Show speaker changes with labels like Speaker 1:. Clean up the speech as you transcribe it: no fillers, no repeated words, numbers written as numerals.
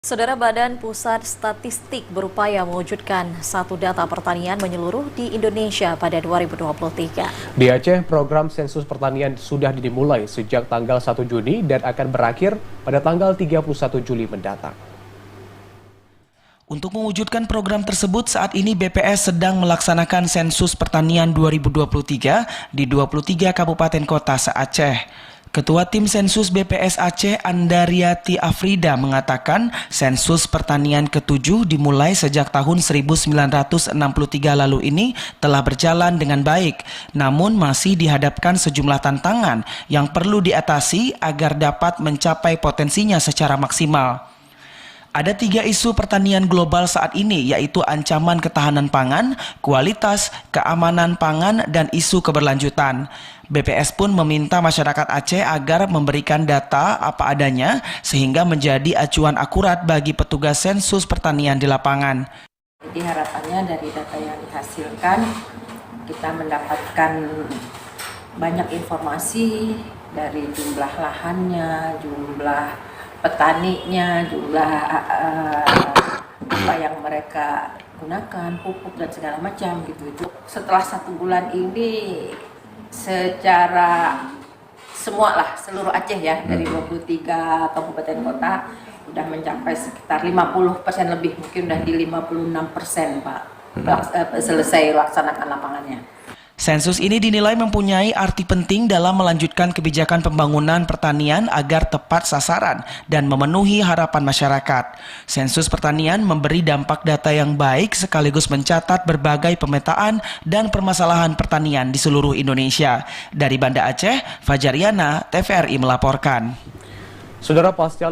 Speaker 1: Saudara, Badan Pusat Statistik berupaya mewujudkan satu data pertanian menyeluruh di Indonesia pada 2023.
Speaker 2: Di Aceh, program sensus pertanian sudah dimulai sejak tanggal 1 Juni dan akan berakhir pada tanggal 31 Juli mendatang.
Speaker 3: Untuk mewujudkan program tersebut, saat ini BPS sedang melaksanakan sensus pertanian 2023 di 23 kabupaten kota se-Aceh. Ketua Tim Sensus BPS Aceh Andariati Afrida mengatakan sensus pertanian ke-7 dimulai sejak tahun 1963 lalu ini telah berjalan dengan baik, namun masih dihadapkan sejumlah tantangan yang perlu diatasi agar dapat mencapai potensinya secara maksimal. Ada 3 isu pertanian global saat ini, yaitu ancaman ketahanan pangan, kualitas, keamanan pangan, dan isu keberlanjutan. BPS pun meminta masyarakat Aceh agar memberikan data apa adanya sehingga menjadi acuan akurat bagi petugas sensus pertanian di lapangan.
Speaker 4: Jadi harapannya dari data yang dihasilkan kita mendapatkan banyak informasi dari jumlah lahannya, jumlah petaninya, jumlah apa yang mereka gunakan, pupuk dan segala macam gitu. Setelah 1 bulan ini secara seluruh Aceh ya, dari 23 kabupaten kota udah mencapai sekitar 50% lebih, mungkin udah di 56% Pak, selesai laksanakan lapangannya.
Speaker 3: Sensus ini dinilai mempunyai arti penting dalam melanjutkan kebijakan pembangunan pertanian agar tepat sasaran dan memenuhi harapan masyarakat. Sensus pertanian memberi dampak data yang baik sekaligus mencatat berbagai pemetaan dan permasalahan pertanian di seluruh Indonesia. Dari Banda Aceh, Fajariana, TVRI melaporkan.
Speaker 2: Saudara, pasca